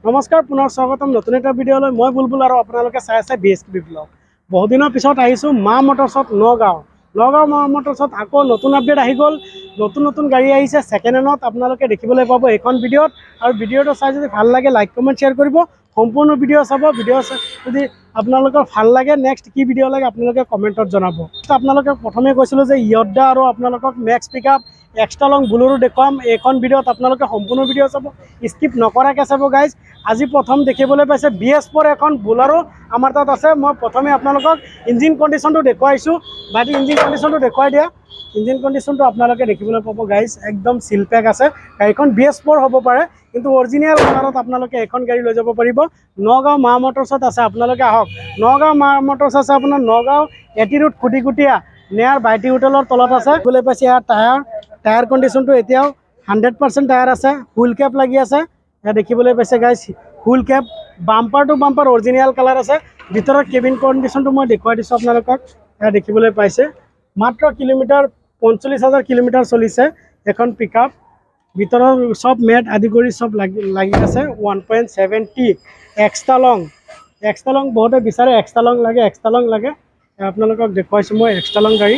নমস্কাৰ পুনৰ স্বাগতম নতুন এটা ভিডিঅ'লৈ। মই বুলবুল আৰু আপোনালোকে চাই আছে BSKB ব্লগ। বহুদিনৰ পিছত আহিছোঁ মা মটৰ্ছত নগাঁও মা মটৰ্ছত আকৌ নতুন আপডেট আহি গ'ল। নতুন গাড়ী আহিছে ছেকেণ্ড হেণ্ডত আপোনালোকে দেখিবলৈ পাব এইখন ভিডিঅ'ত। আৰু ভিডিঅ'টো চাই যদি ভাল লাগে লাইক কমেণ্ট শ্বেয়াৰ কৰিব, সম্পূৰ্ণ ভিডিঅ' চাব। ভিডিঅ' যদি আপোনালোকৰ ভাল লাগে নেক্সট কি ভিডিঅ' লাগে আপোনালোকে কমেণ্টত জনাব। আপোনালোকে প্ৰথমে কৈছিলোঁ যে য়দা আৰু আপোনালোকক মেক্স পিকআপ এক্সট্ৰা লং বুলেৰো দেখুৱাম। এইখন ভিডিঅ'ত আপোনালোকে সম্পূৰ্ণ ভিডিঅ' চাব, স্কিপ নকৰাকৈ চাব গাইজ। আজি প্ৰথম দেখিবলৈ পাইছে BS4 এখন বুলেৰো আমাৰ তাত আছে। মই প্ৰথমে আপোনালোকক ইঞ্জিন কণ্ডিশ্যনটো দেখুৱাইছোঁ। ভাইটি ইঞ্জিন কণ্ডিশ্যনটো দেখুৱাই দিয়া। ইঞ্জিন কণ্ডিশ্যনটো আপোনালোকে দেখিবলৈ পাব গাইজ, একদম চিল পেক আছে। গাড়ীখন BS4 হ'ব পাৰে, কিন্তু অৰিজিনেল কালাৰত আপোনালোকে এখন গাড়ী লৈ যাব পাৰিব। নগাঁও মা মটৰ্ছত আছে, আপোনালোকে আহক। নগাঁও মা মটৰ্ছ আছে আপোনাৰ নগাঁও AT ৰোড খুটিকুটীয়া নেয়াৰ বাইটি হোটেলৰ তলত আছে। দেখিবলৈ পাইছে ইয়াৰ টায়াৰ কণ্ডিশ্যনটো এতিয়াও 100% টায়াৰ আছে। ফুল কেপ লাগি আছে। এয়া দেখিবলৈ পাইছে guys, full cap, bumper to bumper original colour আছে। ভিতৰৰ কেবিন কণ্ডিশ্যনটো মই দেখুৱাই দিছোঁ আপোনালোকক। এয়া দেখিবলৈ পাইছে মাত্ৰ 45,000 কিলোমিটাৰ চলিছে এখন পিকআপ। ভিতৰৰ চব মেট আদি কৰি চব লাগি আছে। 1.7T এক্সট্ৰা লং বহুতে বিচাৰে এক্সট্ৰা লং লাগে। আপোনালোকক দেখুৱাইছোঁ মই এক্সট্ৰা লং গাড়ী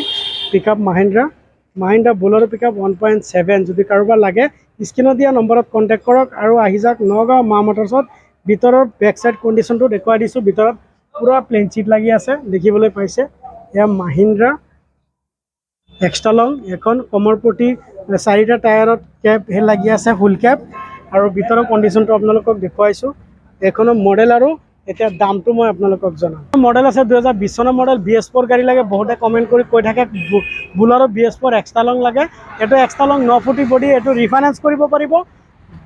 পিকআপ মাহিন্দ্ৰা বুলেৰো পিকআপ 1.7। যদি কাৰোবাৰ লাগে স্ক্ৰীণত দিয়া নম্বৰত কণ্টেক্ট কৰক আৰু আহি যাওক নগাঁও মা মটৰ্ছত। ভিতৰৰ বেক চাইড কণ্ডিশ্যনটো দেখুৱাই দিছোঁ। ভিতৰত পূৰা প্লেইন চিট লাগি আছে, দেখিবলৈ পাইছে। এয়া মাহিন্দ্ৰা এক্সট্ৰা লং এখন কমৰ প্ৰতি 4টা টায়াৰত কেপ লাগি আছে, ফুল কেপ। আৰু ভিতৰৰ কণ্ডিশ্যনটো আপোনালোকক দেখুৱাইছোঁ। এইখনৰ মডেল আৰু এতিয়া দামটো মই আপোনালোকক জনাম। মডেল আছে 2020 চনৰ মডেল। BS4 গাড়ী লাগে, বহুতে কমেণ্ট কৰি কৈ থাকে বুলেৰো BS4 এক্সট্ৰা লং লাগে। এইটো এক্সট্ৰা লং 9 ফুটি বডি, এইটো ৰিফাইনেন্স কৰিব পাৰিব।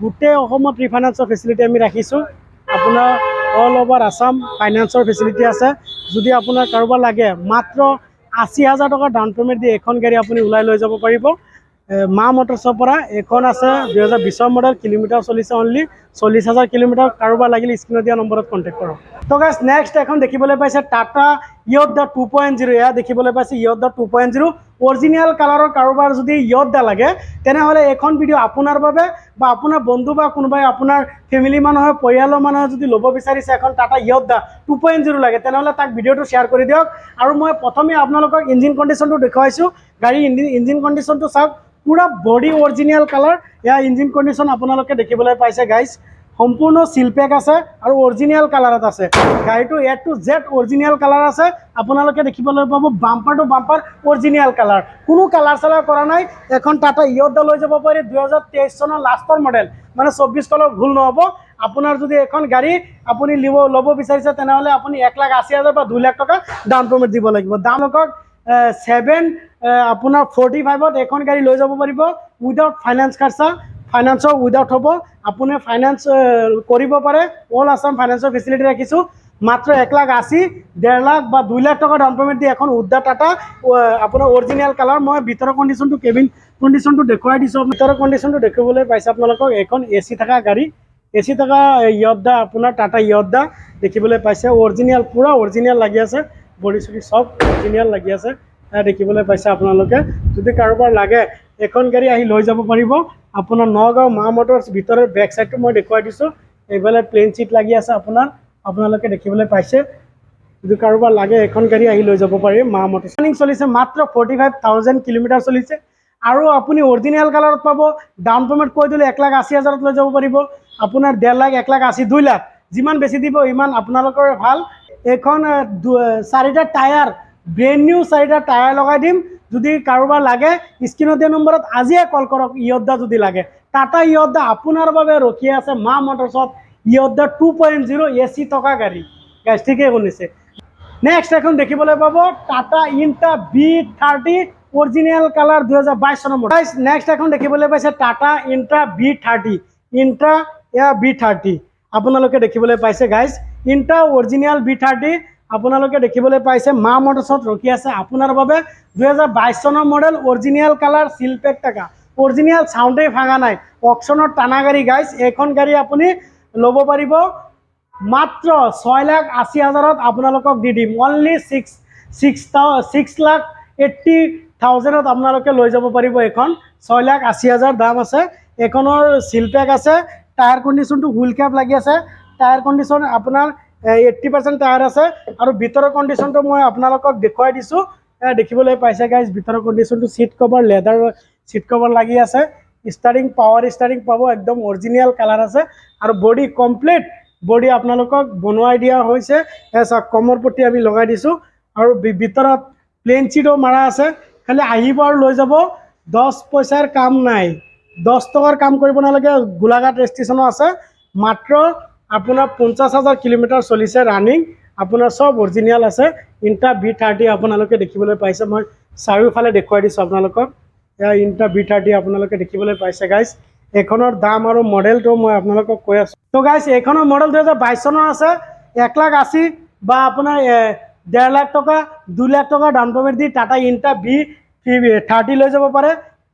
গোটেই অসমত ৰিফাইনেন্সৰ ফেচিলিটি আমি ৰাখিছোঁ। আপোনাৰ অল অভাৰ আছাম ফাইনেন্সৰ ফেচিলিটি আছে। যদি আপোনাৰ কাৰোবাৰ লাগে মাত্ৰ 80,000 টকা ডাউন পে'মেণ্ট দি এখন গাড়ী আপুনি ওলাই লৈ যাব পাৰিব মা মটৰ্ছৰ পৰা। এইখন আছে 2020 মডেল, কিলোমিটাৰ চলিছে অনলি 40,000 কিলোমিটাৰ। কাৰোবাৰ লাগিলে স্ক্ৰীণত দিয়া নম্বৰত কণ্টেক্ট কৰক। তো গাইজ নেক্সট এখন দেখিবলৈ পাইছে টাটা য়দা 2.0। এয়া দেখিবলৈ পাইছে য়দা 2.0 অৰিজিনেল কালাৰৰ। কাৰোবাৰ যদি য়দা লাগে তেনেহ'লে এইখন ভিডিঅ' আপোনাৰ বাবে, বা আপোনাৰ বন্ধু বা কোনোবাই আপোনাৰ ফেমিলি মানুহে পৰিয়ালৰ মানুহে যদি ল'ব বিচাৰিছে এখন টাটা য়দা 2.0 লাগে, তেনেহ'লে তাক ভিডিঅ'টো শ্বেয়াৰ কৰি দিয়ক। আৰু মই প্ৰথমে আপোনালোকক ইঞ্জিন কণ্ডিশ্যনটো দেখুৱাইছোঁ। গাড়ী ইঞ্জিন কণ্ডিশ্যনটো চাওক, পূৰা বডি অৰিজিনেল কালাৰ। এয়া ইঞ্জিন কণ্ডিশ্যন আপোনালোকে দেখিবলৈ পাইছে গাইজ, সম্পূৰ্ণ চিল পেক আছে আৰু অৰিজিনেল কালাৰত আছে। গাড়ীটো A to Z original colour আছে। আপোনালোকে দেখিবলৈ পাব bumper to bumper original colour, কোনো কালাৰ চালাৰ কৰা নাই। এখন টাটা য়দা লৈ যাব পাৰি 2023 চনৰ লাষ্টৰ মডেল, মানে 24 কলৰ ভুল নহ'ব। আপোনাৰ যদি এখন গাড়ী আপুনি ল'ব বিচাৰিছে তেনেহ'লে আপুনি 1,80,000 বা 2 লাখ টকা ডাউন পে'মেণ্ট দিব লাগিব। দাম লওক 45,000 এখন গাড়ী লৈ যাব পাৰিব উইদাউট ফাইনেন্স খৰচা। ফাইনেন্সৰ উইদাউট হ'ব, আপুনি ফাইনেন্স কৰিব পাৰে। অল আছাম ফাইনেন্সৰ ফেচিলিটি ৰাখিছোঁ। মাত্ৰ 1,80,000, 1.5 লাখ বা 2 লাখ টকা ডাউন পে'মেণ্ট দি এখন উদ্দা টাটা আপোনাৰ অৰিজিনেল কালাৰ। মই ভিতৰৰ কণ্ডিশ্যনটো কেবিন কণ্ডিশ্যনটো দেখুৱাই দিছোঁ। ভিতৰৰ কণ্ডিশ্যনটো দেখিবলৈ পাইছে আপোনালোকক। এখন AC থকা গাড়ী, AC থকা য়দা, আপোনাৰ টাটা য়দা দেখিবলৈ পাইছে। অৰিজিনেল, পূৰা অৰিজিনেল লাগি আছে। বডি চডি চব অৰিজিনেল লাগি আছে, দেখিবলৈ পাইছে আপোনালোকে। যদি কাৰোবাৰ লাগে এখন গাড়ী আহি লৈ যাব পাৰিব। আপোনাৰ নগাঁও মা মটৰ্ছ ভিতৰৰ বেক চাইডটো মই দেখুৱাই দিছোঁ। এইফালে প্লেইন চিট লাগি আছে আপোনালোকে দেখিবলৈ পাইছে। যদি কাৰোবাৰ লাগে এখন গাড়ী আহি লৈ যাব পাৰি মা মটৰ্ছ। ৰানিং চলিছে মাত্ৰ 45,000 কিলোমিটাৰ চলিছে। আৰু আপুনি অৰিজিনেল কালাৰত পাব। ডাউন পে'মেণ্ট কৈ দিলে 1,80,000 লৈ যাব পাৰিব। আপোনাৰ 1.5 লাখ, 1,80,000, 2 লাখ যিমান বেছি দিব ইমান আপোনালোকৰ ভাল। এইখন 4টা টায়াৰ, ব্ৰেণ্ড নিউ 4টা টায়াৰ লগাই দিম। যদি কাৰোবাৰ লাগে স্ক্ৰীণত দিয়া নম্বৰত আজিয়ে কল কৰক। য়দা যদি লাগে, টাটা য়দা আপোনাৰ বাবে ৰখি আছে মা মটৰ্ছত। য়দা 2.0 AC থকা গাড়ী গাইজ, ঠিকেই শুনিছে। নেক্সট এখন দেখিবলৈ পাব টাটা ইণ্টা B30 অৰিজিনেল কালাৰ 2022 চনৰ মডেল। নেক্সট এখন দেখিবলৈ পাইছে টাটা ইণ্টা B30, ইণ্টা B30 আপোনালোকে দেখিবলৈ পাইছে গাইজ। ইণ্টা অৰিজিনেল B30 আপোনালোকে দেখিবলৈ পাইছে মা মটৰ্ছত ৰখি আছে আপোনাৰ বাবে। 2022 চনৰ মডেল, অৰিজিনেল কালাৰ, চিল পেক থকা, অৰিজিনেল চাউণ্ডেই ভাঙা নাই। অকশ্যনত টানা গাড়ী গাইজ। এইখন গাড়ী আপুনি ল'ব পাৰিব মাত্ৰ 6,80,000 আপোনালোকক দি দিম। অনলি 6,80,000 আপোনালোকে লৈ যাব পাৰিব এইখন। 6,80,000 দাম আছে। এইখনৰ চিল পেক আছে, টায়াৰ কণ্ডিশ্যনটো হুইল কেপ লাগি আছে টায়াৰ কণ্ডিশ্যন আপোনাৰ 80% টায়াৰ আছে আৰু ভিতৰৰ কণ্ডিশ্যনটো মই আপোনালোকক দেখুৱাই দিছোঁ দেখিবলৈ পাইছে গাইজ ভিতৰৰ কণ্ডিশ্যনটো seat cover leather seat cover লাগি আছে ষ্টাৰিং পাৱাৰ ষ্টাৰিং পাব একদম অৰিজিনেল কালাৰ আছে আৰু বডি কমপ্লিট বডি আপোনালোকক বনোৱাই দিয়া হৈছে চাওক কমৰ পট্টি আমি লগাই দিছোঁ আৰু ভিতৰত প্লেন চিটো মাৰা আছে খালি আহিব আৰু লৈ যাব 10 পইচাৰ কাম নাই 10 টকাৰ কাম কৰিব নালাগে গোলাঘাট ষ্টেচনো আছে মাত্ৰ আপোনাৰ 50,000 কিলোমিটাৰ চলিছে ৰানিং আপোনাৰ সব অৰিজিনেল আছে ইণ্টা V30 আপোনালোকে দেখিবলৈ পাইছে মই চাৰিওফালে দেখুৱাই দিছোঁ আপোনালোকক এয়া ইণ্টা V30 আপোনালোকে দেখিবলৈ পাইছে গাইজ এইখনৰ দাম আৰু মডেলটো মই আপোনালোকক কৈ আছোঁ তো গাইজ এইখনৰ মডেল 2022 চনৰ আছে 1,80,000 বা আপোনাৰ 1.5 লাখ টকা 2 লাখ টকা ডাউন পেমেণ্ট দি টাটা ইণ্টা V30 লৈ যাব পাৰে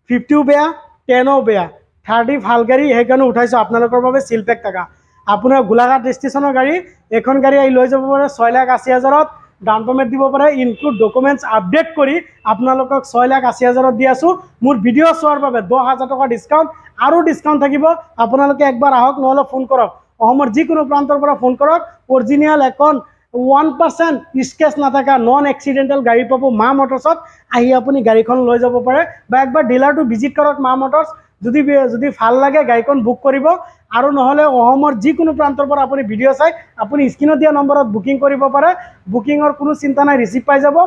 50ও বেয়া 10ও বেয়া 30 ভাল গাড়ী সেইকাৰণে উঠাইছোঁ আপোনালোকৰ বাবে চিলপেক টকা আপোনাৰ গোলাঘাট ষ্টেচনৰ গাড়ী এখন গাড়ী আহি লৈ যাব পাৰে 6,80,000 ডাউন পেমেণ্ট দিব পাৰে ইনক্লুড ডকুমেণ্টছ আপডেট কৰি আপোনালোকক 6,80,000 দি আছোঁ মোৰ ভিডিঅ' চোৱাৰ বাবে 10,000 টকা ডিছকাউণ্ট আৰু ডিছকাউণ্ট থাকিব আপোনালোকে একবাৰ আহক নহ'লে ফোন কৰক অসমৰ যিকোনো প্ৰান্তৰ পৰা ফোন কৰক অৰিজিনেল এখন 1% স্কেচ নাথাকা নন এক্সিডেণ্টেল গাড়ী পাব মা মটৰ্ছত আহি আপুনি গাড়ীখন লৈ যাব পাৰে বা একবাৰ ডিলাৰটো ভিজিট কৰক মা মটৰ্ছ যদি ভাল লাগে গাড়ীখন বুক কৰিব আৰু নহ'লে অসমৰ যিকোনো প্ৰান্তৰ পৰা আপুনি ভিডিঅ' চাই আপুনি স্ক্ৰীনত দিয়া নম্বৰত বুকিং কৰিব পাৰে বুকিঙৰ কোনো চিন্তা নাই ৰিচিভ পাই যাব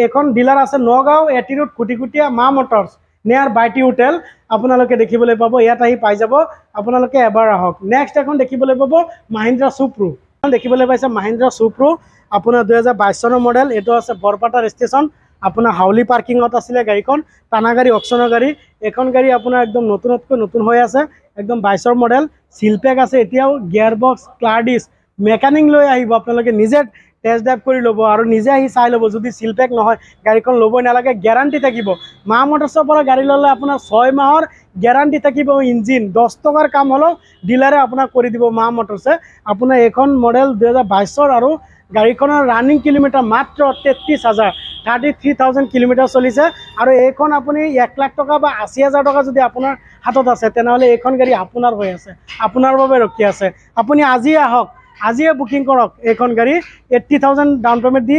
এখন ডিলাৰ আছে নগাঁও এটি ৰোড খুটিকুটীয়া মা মটৰ্ছ নিয়াৰ বাইটি হোটেল আপোনালোকে দেখিবলৈ পাব ইয়াত আহি পাই যাব আপোনালোকে এবাৰ আহক নেক্সট এখন দেখিবলৈ পাব মাহিন্দ্ৰা সুপ্ৰো দেখিবলৈ পাইছে মাহিন্দ্ৰা সুপ্ৰো আপোনাৰ 2022 চনৰ মডেল এইটো আছে বৰপাটাৰ ষ্টেচন আপোনাৰ হাউলি পাৰ্কিঙত আছিলে গাড়ীখন টানাগাড়ী অকশ্যনৰ গাড়ী এখন গাড়ী আপোনাৰ একদম নতুনতকৈ নতুন হৈ আছে একদম 22ৰ মডেল চিলপেক আছে এতিয়াও গিয়াৰ বক্স ক্লাৰ্ডিছ মেকানিক লৈ আহিব আপোনালোকে নিজে টেষ্ট ড্ৰাইভ কৰি ল'ব আৰু নিজে আহি চাই ল'ব যদি চিলপেক নহয় গাড়ীখন ল'বই নালাগে গেৰাণ্টি থাকিব মা মটৰ্ছৰ পৰা গাড়ী ল'লে আপোনাৰ 6 মাহৰ গেৰাণ্টি থাকিব ইঞ্জিন 10 টকাৰ কাম হ'লেও ডিলাৰে আপোনাক কৰি দিব মা মটৰ্ছে আপোনাৰ এইখন মডেল 2022 আৰু গাড়ীখনৰ ৰানিং কিলোমিটাৰ মাত্ৰ 33,000 কিলোমিটাৰ চলিছে আৰু এইখন আপুনি 1 লাখ টকা বা 80,000 টকা যদি আপোনাৰ হাতত আছে তেনেহ'লে এইখন গাড়ী আপোনাৰ হৈ আছে আপোনাৰ বাবে ৰখি আছে আপুনি আজিয়ে আহক আজিয়ে বুকিং কৰক এইখন গাড়ী 80,000 ডাউন পেমেণ্ট দি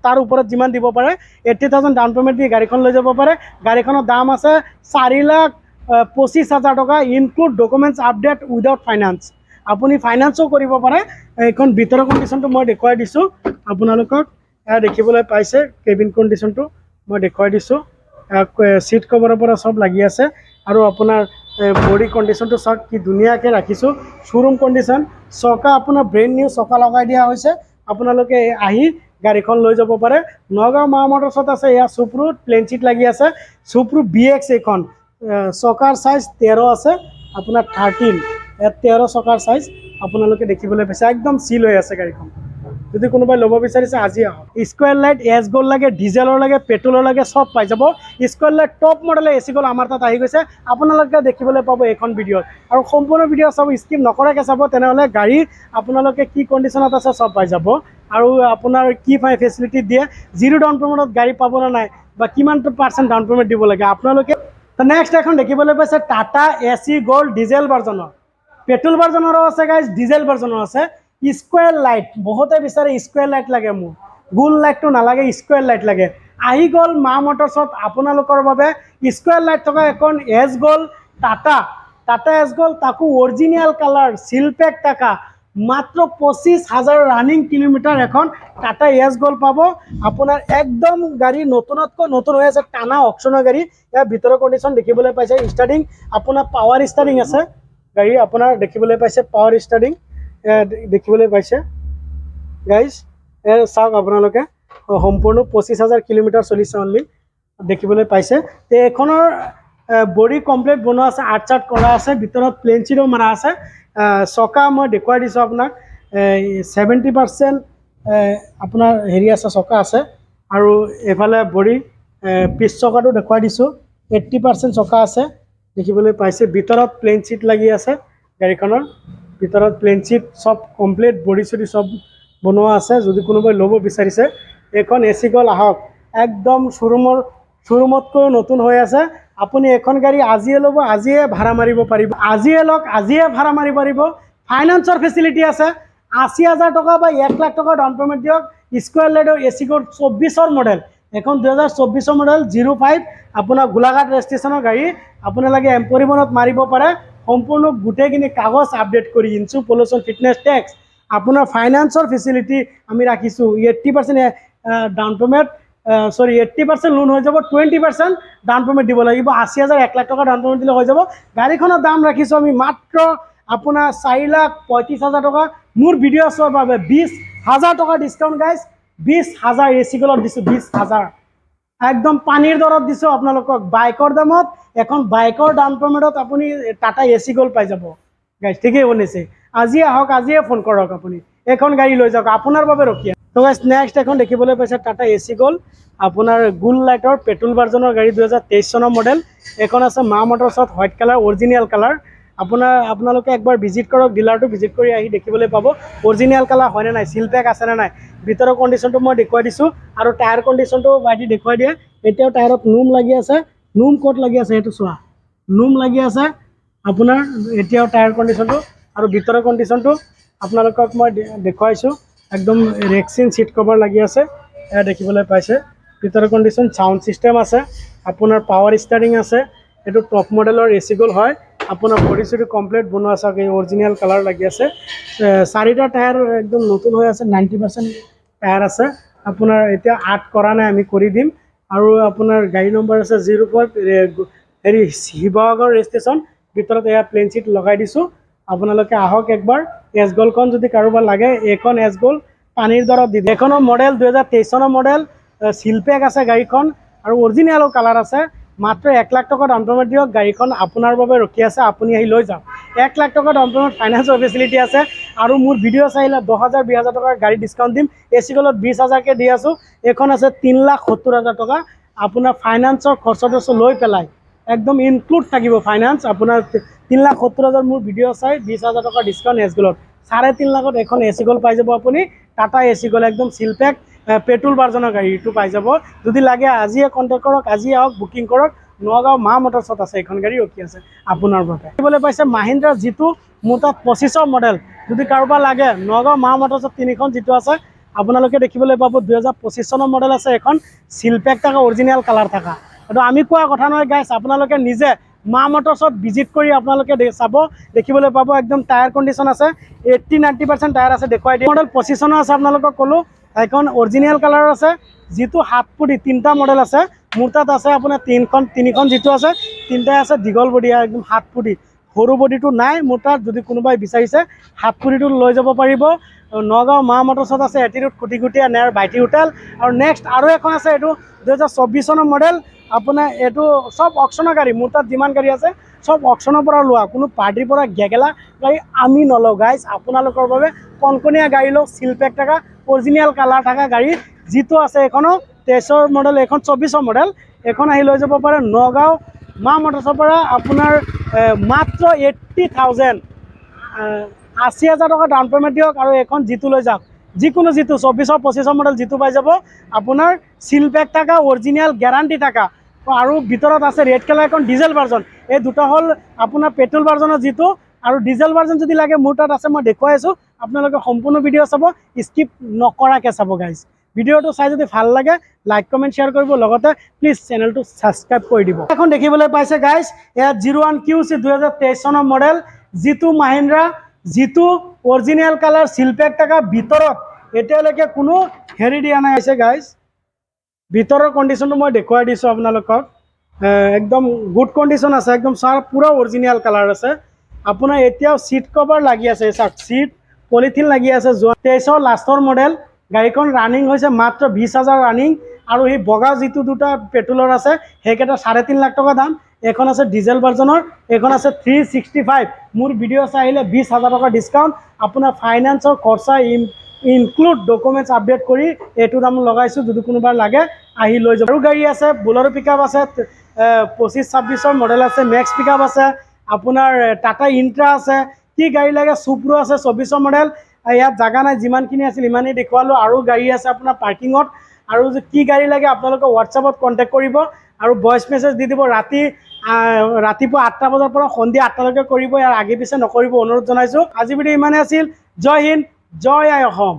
তাৰ ওপৰত যিমান দিব পাৰে 80,000 ডাউন পেমেণ্ট দি গাড়ীখন লৈ যাব পাৰে গাড়ীখনৰ দাম আছে 4,25,000 টকা include documents update without finance আপুনি ফাইনেন্সো কৰিব পাৰে এইখন ভিতৰৰ কণ্ডিশ্যনটো মই দেখুৱাই দিছোঁ আপোনালোকক দেখিবলৈ পাইছে কেবিন কণ্ডিশ্যনটো মই দেখুৱাই দিছোঁ চিট কভাৰৰ পৰা সব লাগি আছে আৰু আপোনাৰ বডি কণ্ডিশ্যনটো চাওক কি ধুনীয়াকৈ ৰাখিছোঁ শ্ব'ৰুম কণ্ডিশ্যন চকা আপোনাৰ ব্ৰেণ্ড নিউ চকা লগাই দিয়া হৈছে আপোনালোকে আহি গাড়ীখন লৈ যাব পাৰে নগাঁও মা মটৰ্ছত আছে এয়া সুপ্ৰো প্লেন চিট লাগি আছে সুপ্ৰো BX এইখন চকাৰ চাইজ 13 আছে আপোনাৰ 13 ইয়াত 13 চকাৰ চাইজ আপোনালোকে দেখিবলৈ পাইছে একদম চিল হৈ আছে গাড়ীখন যদি কোনোবাই ল'ব বিচাৰিছে আজি আহক স্কোৱাৰ লাইট এছ গ'ল্ড লাগে ডিজেলৰ লাগে পেট্ৰলৰ লাগে সব পাই যাব স্কোৱাৰ লাইট টপ মডেলৰ AC গ'ল্ড আমাৰ তাত আহি গৈছে আপোনালোকে দেখিবলৈ পাব এইখন ভিডিঅ'ত আৰু সম্পূৰ্ণ ভিডিঅ' চাব স্কিপ নকৰাকৈ চাব তেনেহ'লে গাড়ী আপোনালোকে কি কণ্ডিশ্যনত আছে সব পাই যাব আৰু আপোনাৰ কি ফেচিলিটি দিয়ে জিৰ' ডাউন পেমেণ্টত গাড়ী পাব নে নাই বা কিমান % ডাউন পেমেণ্ট দিব লাগে আপোনালোকে নেক্সট এখন দেখিবলৈ পাইছে টাটা AC গ'ল্ড ডিজেল ভাৰ্জনৰ পেট্ৰল ভাৰ্জনৰো আছে গাইজ ডিজেল ভাৰ্জনৰ আছে স্কোৱাৰ লাইট বহুতে বিচাৰে স্কোৱাৰ লাইট লাগে মোৰ গোল লাইটটো নালাগে স্কোৱাৰ লাইট লাগে আহি গ'ল মা মটৰ্ছত আপোনালোকৰ বাবে স্কোৱাৰ লাইট থকা এখন S gold Tata S gold তাকো অৰিজিনেল কালাৰ চিলপেক টাকা মাত্ৰ 25,000 ৰানিং কিলোমিটাৰ এখন টাটা এছ গ'ল্ড পাব আপোনাৰ একদম গাড়ী নতুনতকৈ নতুন হৈ আছে টানা অকশ্যনৰ গাড়ী ইয়াৰ ভিতৰৰ কণ্ডিশ্যন দেখিবলৈ পাইছে ষ্টাৰ্টিং আপোনাৰ পাৱাৰ ষ্টাৰ্টিং আছে গাড়ী আপোনাৰ দেখিবলৈ পাইছে পাৱাৰ ষ্টাৰ্টিং দেখিবলৈ পাইছে গাইজ চাওক আপোনালোকে সম্পূৰ্ণ 25,000 কিলোমিটাৰ চলিছে অনলি দেখিবলৈ পাইছে তে এইখনৰ বডি কমপ্লিট বনোৱা আছে আৰ্ট চাৰ্ট কৰা আছে ভিতৰত প্লেন চিটো মাৰা আছে চকা মই দেখুৱাই দিছোঁ আপোনাক 70% আপোনাৰ হেৰি আছে চকা আছে আৰু এইফালে বডি পিছ চকাটো দেখুৱাই দিছোঁ 80% চকা আছে দেখিবলৈ পাইছে ভিতৰত প্লেন চিট লাগি আছে গাড়ীখনৰ ভিতৰত প্লেন চিট সব কমপ্লিট বডি চডি সব বনোৱা আছে যদি কোনোবাই ল'ব বিচাৰিছে এইখন AC গ'ল্ড আহক একদম শ্ব'ৰুমতকৈ নতুন হৈ আছে আপুনি এখন গাড়ী আজিয়ে ল'ব, আজিয়ে ভাড়া মাৰিব পাৰিব, আজিয়ে লওক, আজিয়ে ভাড়া মাৰিব পাৰিব। ফাইনেন্সৰ ফেচিলিটি আছে। 80,000 টকা বা 1 লাখ টকা ডাউন পেমেণ্ট দিয়ক। স্কোয়াৰ লাইটৰ AC কোড 24ৰ মডেল, এখন 2024ৰ মডেল 05 আপোনাৰ গোলাঘাট ৰেজিষ্ট্ৰেশ্যনৰ গাড়ী আপোনালোকে এম্পৰিমনত মাৰিব পাৰে। সম্পূৰ্ণ গোটেইখিনি কাগজ আপডেট কৰি ইনচু পলিউশ্যন ফিটনেছ টেক্স আপোনাৰ ফাইনেন্সৰ ফেচিলিটি আমি ৰাখিছোঁ। 80% ডাউন পেমেণ্ট 80% লোন হৈ যাব, 20% ডাউন পেমেণ্ট দিব লাগিব। 80,000 1 লাখ টকা ডাউন পেমেণ্ট দিলে হৈ যাব। গাড়ীখনৰ দাম ৰাখিছোঁ আমি মাত্ৰ আপোনাৰ 4,35,000 টকা। মোৰ ভিডিঅ' চোৱাৰ বাবে 20,000 টকা ডিছকাউণ্ট গাইজ। 20,000 AC গলত দিছোঁ, 20,000 একদম পানীৰ দৰত দিছোঁ আপোনালোকক। বাইকৰ দামত এখন বাইকৰ ডাউন পেমেণ্টত আপুনি টাটা AC গ'ল্ড পাই যাব গাইজ। ঠিকেই শুনিছে। আজিয়ে আহক, আজিয়ে ফোন কৰক, আপুনি এখন গাড়ী লৈ যাওক, আপোনাৰ বাবে ৰখি আছে। তো গাইজ নেক্সট এখন দেখিবলৈ পাইছে টাটা AC গ'ল্ড আপোনাৰ গোল্ড লাইটৰ পেট্ৰল ভাৰ্জনৰ গাড়ী 2023 চনৰ মডেল। এখন আছে মা মটৰ্ছত হোৱাইট কালাৰ, অৰিজিনেল কালাৰ। আপোনালোকে একবাৰ ভিজিট কৰক, ডিলাৰটো ভিজিট কৰি আহি দেখিবলৈ পাব অৰিজিনেল কালাৰ হয়নে নাই, চিল পেক আছেনে নাই। ভিতৰৰ কণ্ডিশ্যনটো মই দেখুৱাই দিছোঁ আৰু টায়াৰ কণ্ডিশ্যনটো ভাইটি দেখুৱাই দিয়ে। এতিয়াও টায়াৰত নোম লাগি আছে, নোম ক'ত লাগি আছে সেইটো চোৱা, নোম লাগি আছে আপোনাৰ। এতিয়াও টায়াৰ কণ্ডিশ্যনটো আৰু ভিতৰৰ কণ্ডিশ্যনটো আপোনালোকক মই দেখুৱাইছোঁ। একদম ৰেক্সিন চিট কভাৰ লাগি আছে, এয়া দেখিবলৈ পাইছে। ভিতৰৰ কণ্ডিশ্যন, ছাউণ্ড ছিষ্টেম আছে, আপোনাৰ পাৱাৰ ষ্টাৰিং আছে। এইটো টপ মডেলৰ AC গ'ল্ড হয়। আপোনাৰ বডি চডি কমপ্লিট বনোৱা চাওক, এই অৰিজিনেল কালাৰ লাগি আছে। 4টা টায়াৰ একদম নতুন হৈ আছে, 90% টায়াৰ আছে। আপোনাৰ এতিয়া আৰ্ট কৰা নাই, আমি কৰি দিম। আৰু আপোনাৰ গাড়ী নম্বৰ আছে 04 শিৱসাগৰ ৰেজিষ্ট্ৰেশ্যন। ভিতৰত এয়া প্লেইন চিট লগাই দিছোঁ। আপোনালোকে আহক একবাৰ। এছ গ'ল্ডখন যদি কাৰোবাৰ লাগে, এইখন এছ গ'ল্ড পানীৰ দৰত দি দিয়ে। এইখনৰ মডেল 2023 চনৰ মডেল, চিলপেক আছে গাড়ীখন আৰু অৰিজিনেলো কালাৰ আছে। মাত্ৰ 1 লাখ টকা ডাউন পেমেণ্ট দিয়ক, গাড়ীখন আপোনাৰ বাবে ৰখি আছে, আপুনি আহি লৈ যাওক। 1 লাখ টকা ডাউন পেমেণ্ট ফাইনেন্সৰ ফেচিলিটি আছে। আৰু মোৰ ভিডিঅ' চাইলে 10,000 20,000 টকাৰ গাড়ী ডিছকাউণ্ট দিম। AC গ'ল্ডত 20,000কৈ দি আছোঁ। এইখন আছে 3,70,000 টকা। আপোনাৰ ফাইনেন্সৰ খৰচটো লৈ পেলাই একদম ইনক্লুড থাকিব ফাইনেন্স। আপোনাৰ 3,70,000 মোৰ ভিডিঅ' চাই 20,000 টকাৰ ডিছকাউণ্ট এছ গ'ল্ডত। 3.5 লাখত এখন AC গ'ল্ড পাই যাব আপুনি। টাটা AC গ'ল্ড একদম চিলপেক পেট্ৰল ভাৰ্জনৰ গাড়ী, এইটো পাই যাব। যদি লাগে আজিয়ে কণ্টেক্ট কৰক, আজিয়ে আহক, বুকিং কৰক। নগাঁও মা মটৰ্ছত আছে, এইখন গাড়ী ৰখি আছে আপোনাৰ বাবে। দেখিবলৈ পাইছে মাহিন্দ্ৰা যিটো মোৰ তাত 25ৰ মডেল। যদি কাৰোবাৰ লাগে, নগাঁও মা মটৰ্ছত 3খন যিটো আছে আপোনালোকে দেখিবলৈ পাব। 2025 চনৰ মডেল আছে, এখন চিলপেক থকা, অৰিজিনেল কালাৰ থকা। এইটো আমি কোৱা কথা নহয় গাইছ, আপোনালোকে নিজে মা মটৰ্ছত ভিজিট কৰি আপোনালোকে চাব, দেখিবলৈ পাব। একদম টায়াৰ কণ্ডিশ্যন আছে, 80-90% টায়াৰ আছে, দেখুৱাই দিয়ে। মডেল 25 চনৰ আছে, আপোনালোকক ক'লোঁ। এখন অৰিজিনেল কালাৰ আছে, যিটো 7 ফুটি 3টা মডেল আছে। মোৰ তাত আছে আপোনাৰ 3খন যিটো আছে, 3টাই আছে দীঘল বডি, একদম 7 ফুটি। সৰু বডিটো নাই মোৰ তাত। যদি কোনোবাই বিচাৰিছে 7 ফুটিটো লৈ যাব পাৰিব। নগাঁও মা মটৰ্ছত আছে, এটিটিউড খুটিগুটীয়া নেৰ বাইটি হোটেল। আৰু নেক্সট আৰু এখন আছে, এইটো 2024 চনৰ মডেল। আপোনাৰ এইটো চব অকশ্যনৰ গাড়ী, মোৰ তাত যিমান গাড়ী আছে চব অকশ্যনৰ পৰা লোৱা। কোনো পাৰ্টিৰ পৰা গেগেলা গাড়ী আমি নলওঁ গাইজ। আপোনালোকৰ বাবে কণকণীয়া গাড়ী লওঁ, চিলপেক থকা, অৰিজিনেল কালাৰ থকা গাড়ী যিটো আছে। এইখনো 23ৰ মডেল, এইখন 24ৰ মডেল। এইখন আহি লৈ যাব পাৰে নগাঁও মা মটৰ্ছৰ পৰা। আপোনাৰ মাত্ৰ 80,000 80,000 টকা ডাউন পেমেণ্ট দিয়ক আৰু এইখন যিটো লৈ যাওক। যিকোনো যিটো 24ৰ 25ৰ মডেল যিটো পাই যাব আপোনাৰ চিলপেক থকা, অৰিজিনেল গেৰাণ্টি থকা। আৰু ভিতৰত আছে ৰেড কালাৰ এখন ডিজেল ভাৰ্জন। এই দুটা হ'ল আপোনাৰ পেট্ৰল ভাৰ্জনৰ যিটো, আৰু ডিজেল ভাৰ্জন যদি লাগে মোৰ তাত আছে, মই দেখুৱাই আছোঁ। আপোনালোকে সম্পূৰ্ণ ভিডিঅ' চাব, স্কিপ নকৰাকৈ চাব গাইজ। ভিডিঅ'টো চাই যদি ভাল লাগে, লাইক কমেণ্ট শ্বেয়াৰ কৰিব, লগতে প্লিজ চেনেলটো ছাবস্ক্ৰাইব কৰি দিব। এখন দেখিবলৈ পাইছে গাইজ, এয়া 01QC 2023 চনৰ মডেল, যিটো মাহিন্দ্ৰা, যিটো অৰিজিনেল কালাৰ, চিলপেক থকা। ভিতৰত এতিয়ালৈকে কোনো হেৰি দিয়া নাই আছে গাইজ। ভিতৰৰ কণ্ডিশ্যনটো মই দেখুৱাই দিছোঁ আপোনালোকক। একদম গুড কণ্ডিশ্যন আছে, একদম পুৰা অৰিজিনেল কালাৰ আছে। আপোনাৰ এতিয়াও চিট কভাৰ লাগি আছে, চাওক চিট পলিথিন লাগি আছে। 23ৰ লাষ্টৰ মডেল। গাড়ীখন ৰানিং হৈছে মাত্ৰ 20,000 ৰানিং। আৰু সেই বগা যিটো দুটা পেট্ৰলৰ আছে, সেইকেইটা 3.5 লাখ টকা দাম। এইখন আছে ডিজেল ভাৰ্জনৰ, এইখন আছে 365। মোৰ ভিডিঅ' চাই আহিলে 20,000 টকা ডিছকাউণ্ট। আপোনাৰ ফাইনেন্সৰ খৰচা ইনক্লুড ডকুমেণ্টছ আপডেট কৰি এইটো দাম লগাইছোঁ। যদি কোনোবাৰ লাগে আহি লৈ যাব। আৰু গাড়ী আছে, বলেৰো পিকআপ আছে, 25-26ৰ মডেল আছে, মেক্স পিকআপ আছে, আপোনাৰ টাটা ইণ্ট্ৰা আছে। কি গাড়ী লাগে, সুপ্ৰো আছে, 24ৰ মডেল। ইয়াত জাগা নাই, যিমানখিনি আছিল ইমানেই দেখুৱালোঁ। আৰু গাড়ী আছে আপোনাৰ পাৰ্কিঙত। আৰু কি গাড়ী লাগে আপোনালোকে হোৱাটছআপত কণ্টেক্ট কৰিব আৰু ভইচ মেছেজ দি দিব। ৰাতি ৰাতিপুৱা 8টা বজাৰ পৰা সন্ধিয়া 8টালৈকে কৰিব, ইয়াৰ আগে পিছে নকৰিব অনুৰোধ জনাইছোঁ। আজি ভিডিঅ' ইমানে আছিল। জয় হিন্দ, জয় আই অসম।